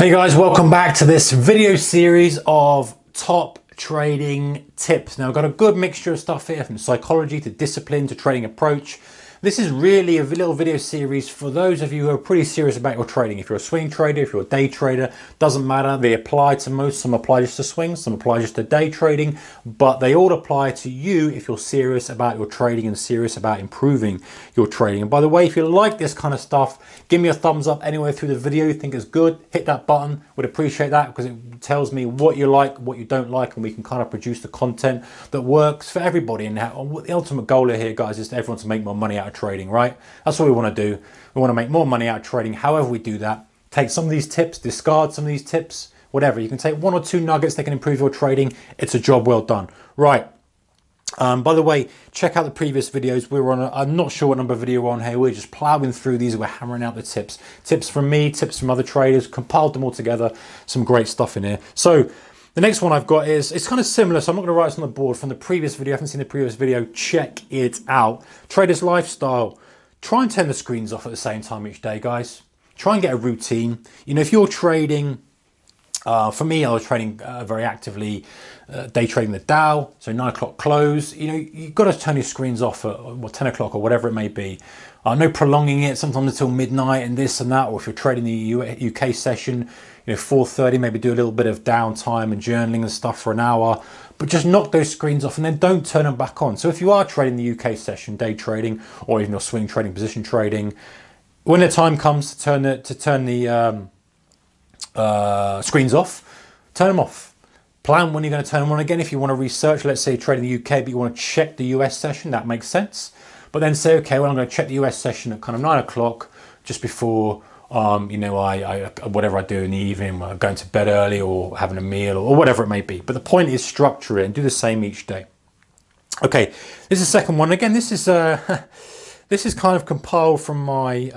Hey guys, welcome back to this video series of top trading tips. Now I've got a good mixture of stuff here, from psychology to discipline to trading approach. This is really a little video series for those of you who are pretty serious about your trading. If you're a swing trader, if you're a day trader, doesn't matter. They apply to most. Some apply just to swings, some apply just to day trading, but they all apply to you if you're serious about your trading and serious about improving your trading. And by the way, if you like this kind of stuff, give me a thumbs up anywhere through the video. You think it's good, hit that button. Would appreciate that because it tells me what you like, what you don't like, and we can kind of produce the content that works for everybody. And the ultimate goal here, guys, is for everyone to make more money out of trading, right? That's what we want to do. We want to make more money out of trading. However we do that, take some of these tips, discard some of these tips, whatever. You can take one or two nuggets that can improve your trading. It's a job well done. Right. By the way, check out the previous videos. We were on I'm not sure what number video we're on here. We're just plowing through these. We're hammering out the tips. Tips from me, tips from other traders, compiled them all together. Some great stuff in here. So the next one I've got it's kind of similar, so I'm not going to write this on the board from the previous video. If you haven't seen the previous video, check it out. Trader's lifestyle. Try and turn the screens off at the same time each day, guys. Try and get a routine. You know, if you're trading, for me, I was trading very actively, day trading the Dow, so 9 o'clock close. You know, you've got to turn your screens off at 10 o'clock or whatever it may be. No prolonging it, sometimes until midnight and this and that, or if you're trading the UK session, you know, 4:30, maybe do a little bit of downtime and journaling and stuff for an hour, but just knock those screens off and then don't turn them back on. So if you are trading the UK session, day trading, or even your swing trading, position trading, when the time comes to turn the screens off, turn them off. Plan when you're going to turn them on again. If you want to research, let's say you're trading the UK, but you want to check the US session, that makes sense. But then say, okay, well, I'm going to check the US session at kind of 9 o'clock, just before, you know, I whatever I do in the evening, I'm going to bed early or having a meal or whatever it may be. But the point is structure it and do the same each day. Okay, this is the second one. Again, this is this is kind of compiled from my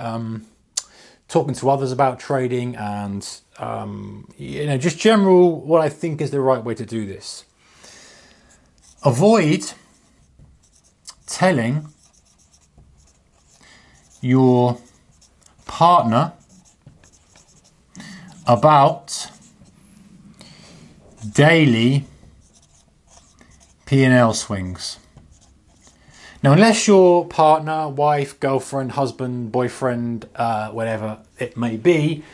talking to others about trading and you know, just general what I think is the right way to do this. Avoid telling your partner about daily P&L swings. Now, unless your partner, wife, girlfriend, husband, boyfriend, whatever it may be,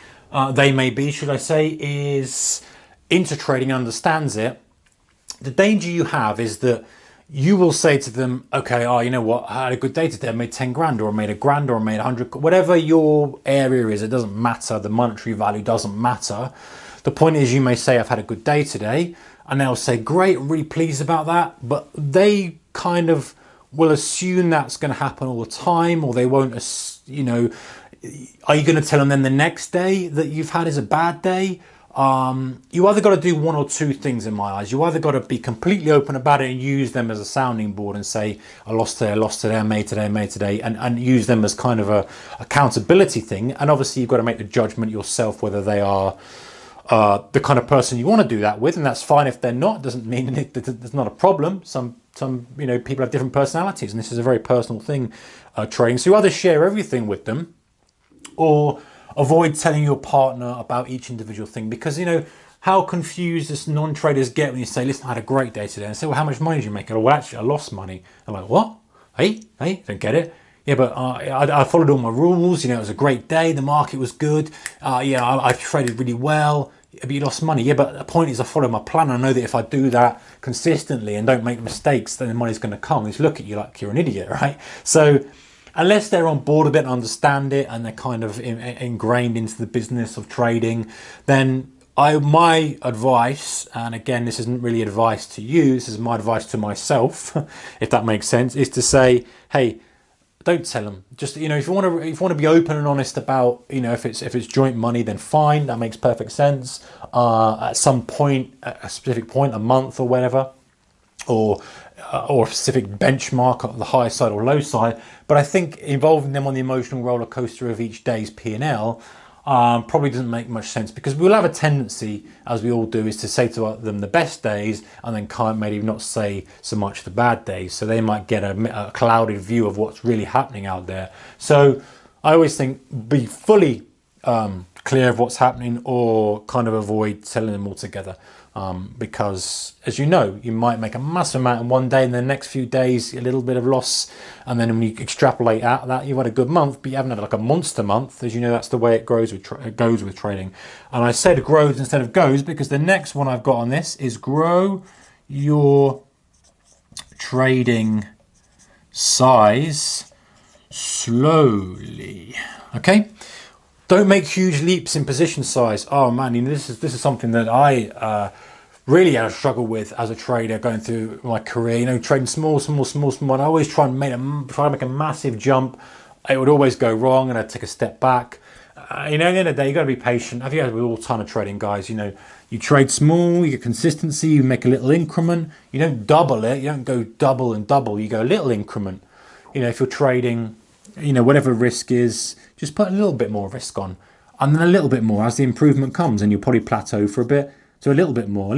they may be, should I say, is into trading, understands it, the danger you have is that you will say to them, okay, oh, you know what, I had a good day today, I made 10 grand, or I made a grand, or I made 100, whatever your area is, it doesn't matter, the monetary value doesn't matter. The point is, you may say, I've had a good day today, and they'll say, great, I'm really pleased about that, but they kind of will assume that's going to happen all the time, or they won't, you know, are you going to tell them then the next day that you've had is a bad day? You either got to do one or two things in my eyes. You either got to be completely open about it and use them as a sounding board and say, I lost today, I made today, and use them as kind of a accountability thing. And obviously you've got to make the judgment yourself whether they are the kind of person you want to do that with, and that's fine if they're not. It doesn't mean there's not a problem. Some you know, people have different personalities, and this is a very personal thing, trading. So you either share everything with them, or avoid telling your partner about each individual thing, because you know how confused us non-traders get when you say, listen, I had a great day today, and say, well, how much money did you make? Oh, well, actually, I lost money. I'm like, what? Hey, don't get it. Yeah, but I followed all my rules. You know, it was a great day. The market was good. Yeah, I traded really well. But you lost money. Yeah, but the point is I follow my plan. I know that if I do that consistently and don't make mistakes, then the money's going to come. They look at you like you're an idiot, right? So unless they're on board a bit and understand it and they're kind of ingrained into the business of trading, then my advice, and again, this isn't really advice to you, this is my advice to myself, if that makes sense, is to say, hey, don't tell them. Just, you know, if you want to be open and honest about, you know, if it's joint money, then fine, that makes perfect sense. At some point, a specific point, a month or whatever, or a specific benchmark on the high side or low side. But I think involving them on the emotional roller coaster of each day's P&L probably doesn't make much sense, because we'll have a tendency, as we all do, is to say to them the best days and then kind of maybe not say so much the bad days. So they might get a clouded view of what's really happening out there. So I always think be fully clear of what's happening, or kind of avoid telling them altogether. Because, as you know, you might make a massive amount in one day, and the next few days a little bit of loss, and then when you extrapolate out of that, you've had a good month, but you haven't had like a monster month. As you know, that's the way it goes with trading. And I said grows instead of goes because the next one I've got on this is grow your trading size slowly. Okay, don't make huge leaps in position size. Oh man, this is something that I really had a struggle with as a trader going through my career. Trading small. And I always try to make a massive jump. It would always go wrong, and I'd take a step back. At the end of the day, you got to be patient. Have you had with all ton of trading guys? You trade small, you get consistency, you make a little increment. You don't double it. You don't go double and double. You go a little increment. If you're trading, whatever risk is, just put a little bit more risk on, and then a little bit more as the improvement comes, and you'll probably plateau for a bit. So a little bit more,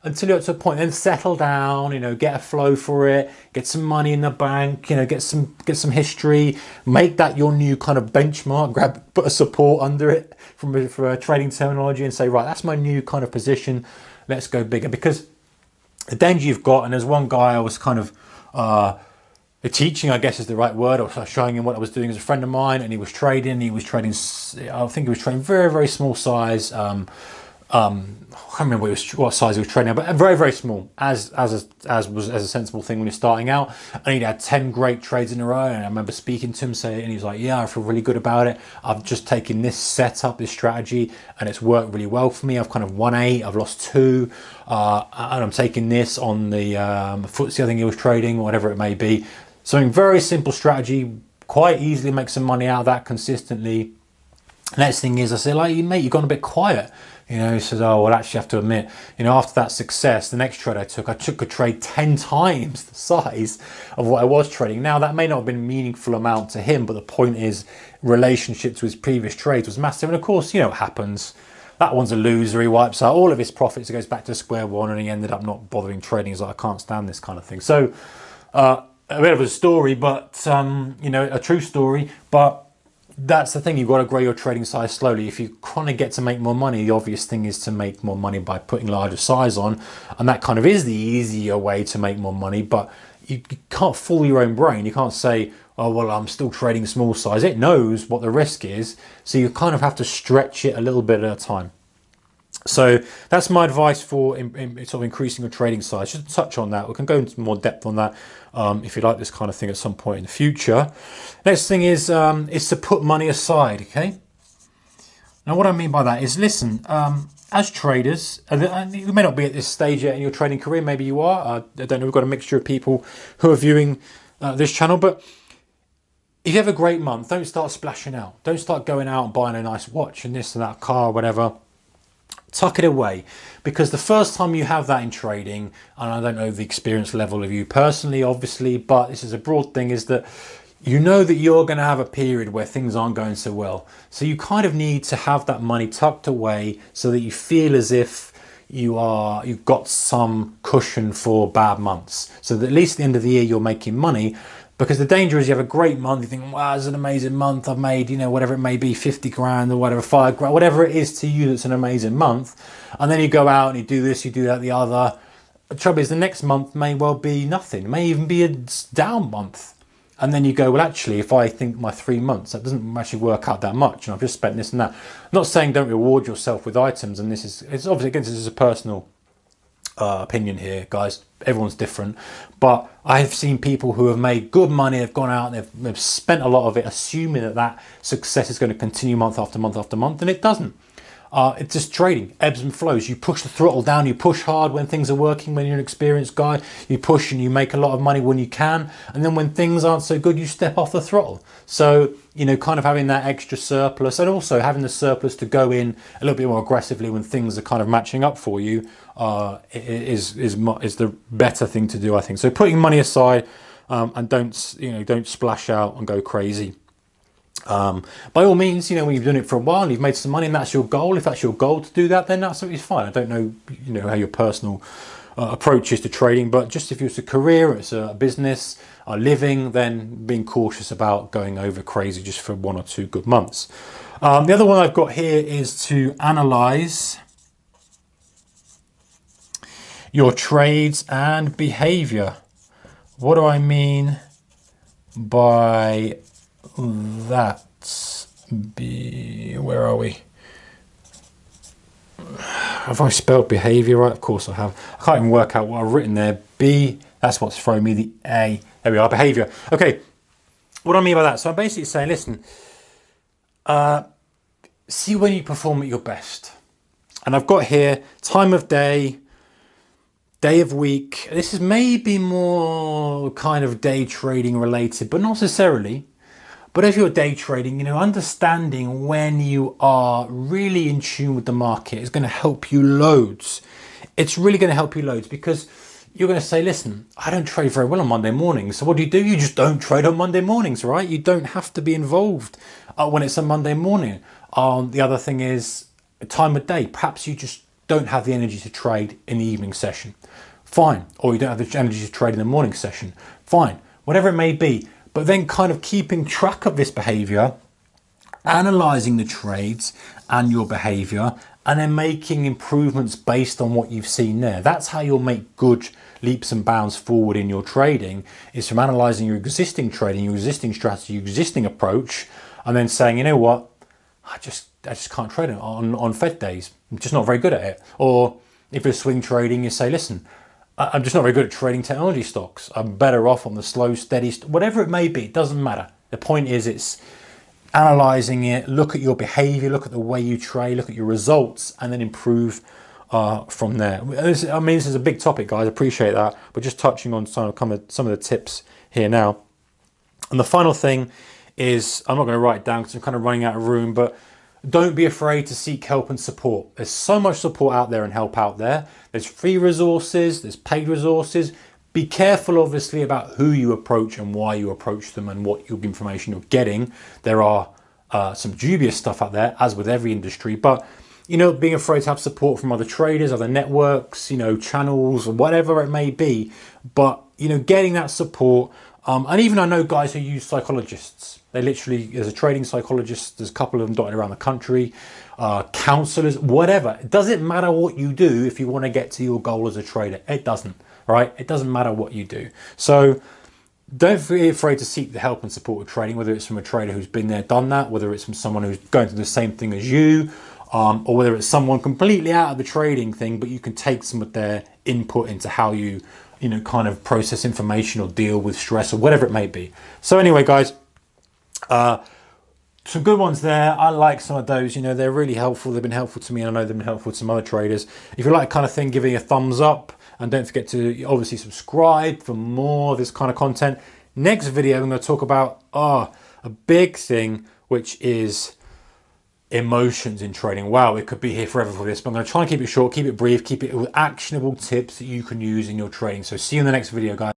until you're to a point. Then settle down, get a flow for it, get some money in the bank, get some history, make that your new kind of benchmark. Put a support under it for a trading terminology, and say, right, that's my new kind of position. Let's go bigger. Because the danger you've got, and there's one guy I was kind of teaching, I guess is the right word, or showing him what I was doing as a friend of mine, and he was trading. I think he was trading very, very small size. I can't remember what size he was trading at, but very, very small, as a sensible thing when you're starting out. And he'd had 10 great trades in a row, and I remember speaking to him, and he was like, yeah, I feel really good about it. I've just taken this setup, this strategy, and it's worked really well for me. I've kind of won 8, I've lost 2, and I'm taking this on the FTSE, I think he was trading, whatever it may be. Something very simple strategy, quite easily make some money out of that consistently. Next thing is, I said, like, mate, you've gone a bit quiet. He says, oh, well, actually, I have to admit, after that success, the next trade I took a trade 10 times the size of what I was trading. Now, that may not have been a meaningful amount to him, but the point is, relationship to his previous trades was massive. And of course, it happens. That one's a loser. He wipes out all of his profits. He goes back to square one, and he ended up not bothering trading. He's like, I can't stand this kind of thing. So, a bit of a story, but, a true story, but that's the thing. You've got to grow your trading size slowly. If you kind of get to make more money, the obvious thing is to make more money by putting larger size on, and that kind of is the easier way to make more money. But you can't fool your own brain. You can't say, oh, well, I'm still trading small size. It knows what the risk is, so you kind of have to stretch it a little bit at a time. So that's my advice for sort of increasing your trading size. Just touch on that. We can go into more depth on that if you like this kind of thing at some point in the future. Next thing is to put money aside. Okay. Now, what I mean by that is, listen, as traders, and you may not be at this stage yet in your trading career. Maybe you are. I don't know. We've got a mixture of people who are viewing this channel, but if you have a great month, don't start splashing out. Don't start going out and buying a nice watch and this and that car, or whatever. Tuck it away, because the first time you have that in trading, and I don't know the experience level of you personally, obviously, but this is a broad thing, is that you know that you're going to have a period where things aren't going so well. So you kind of need to have that money tucked away so that you feel as if you've got some cushion for bad months. So that at least at the end of the year you're making money. Because the danger is you have a great month, you think, wow, it's an amazing month, I've made, whatever it may be, 50 grand or whatever, 5 grand, whatever it is to you that's an amazing month. And then you go out and you do this, you do that, the other. The trouble is the next month may well be nothing. It may even be a down month. And then you go, well, actually, if I think my 3 months, that doesn't actually work out that much. And I've just spent this and that. I'm not saying don't reward yourself with items. And it's obviously, again, this is a personal opinion here, guys. Everyone's different, but I've seen people who have made good money, they've gone out and they've spent a lot of it assuming that success is going to continue month after month after month, and it doesn't. It's just trading, ebbs and flows. You push the throttle down, you push hard when things are working, when you're an experienced guy, you push and you make a lot of money when you can, and then when things aren't so good, you step off the throttle. So, kind of having that extra surplus, and also having the surplus to go in a little bit more aggressively when things are kind of matching up for you, is the better thing to do, I think. So putting money aside, and don't splash out and go crazy. By all means, when you've done it for a while and you've made some money and that's your goal, if that's your goal to do that, then that's absolutely fine. I don't know, how your personal approaches to trading. But just if it's a career, it's a business, a living, then being cautious about going over crazy just for 1 or 2 good months. The other one I've got here is to analyze your trades and behavior. What do I mean by that? Where are we? Have I spelled behavior right? Of course I have. I can't even work out what I've written there. B, that's what's throwing me the A. There we are, behavior. Okay, what do I mean by that? So I'm basically saying, listen, see when you perform at your best. And I've got here time of day, day of week. This is maybe more kind of day trading related, but not necessarily. But if you're day trading, you know, understanding when you are really in tune with the market is going to help you loads. It's really going to help you loads because you're going to say, listen, I don't trade very well on Monday mornings. So what do? You just don't trade on Monday mornings, right? You don't have to be involved when it's a Monday morning. The other thing is time of day. Perhaps you just don't have the energy to trade in the evening session. Fine. Or you don't have the energy to trade in the morning session. Fine. Whatever it may be. But then kind of keeping track of this behavior, analyzing the trades and your behavior, and then making improvements based on what you've seen there. That's how you'll make good leaps and bounds forward in your trading, is from analyzing your existing trading, your existing strategy, your existing approach, and then saying, you know what, I just can't trade it on Fed days. I'm just not very good at it. Or if you're swing trading, you say, listen, I'm just not very good at trading technology stocks. I'm better off on the slow, steady, whatever it may be. It doesn't matter. The point is, it's analyzing it, look at your behavior, look at the way you trade, look at your results, and then improve from there. I mean, this is a big topic, guys. I appreciate that. But just touching on some of the tips here now. And the final thing is, I'm not going to write it down because I'm kind of running out of room, but don't be afraid to seek help and support. There's so much support out there and help out there. There's free resources, there's paid resources. Be careful, obviously, about who you approach and why you approach them and what information you're getting. There are some dubious stuff out there, as with every industry, but you know, being afraid to have support from other traders, other networks, you know, channels, or whatever it may be. But you know, getting that support. And even I know guys who use psychologists. They literally, there's a trading psychologist, there's a couple of them dotted around the country, counselors, whatever. It doesn't matter what you do if you want to get to your goal as a trader. It doesn't, right? It doesn't matter what you do. So don't be afraid to seek the help and support of trading, whether it's from a trader who's been there, done that, whether it's from someone who's going through the same thing as you, or whether it's someone completely out of the trading thing, but you can take some of their input into how you know, kind of process information or deal with stress or whatever it may be. So anyway, guys, some good ones there. I like some of those. You know, they're really helpful. They've been helpful to me, and I know they've been helpful to some other traders. If you like that kind of thing, give it a thumbs up, and don't forget to obviously subscribe for more of this kind of content. Next video, I'm going to talk about a big thing, which is emotions in trading. Wow, it could be here forever for this, but I'm going to try and keep it short, keep it brief, keep it with actionable tips that you can use in your trading. So see you in the next video, guys.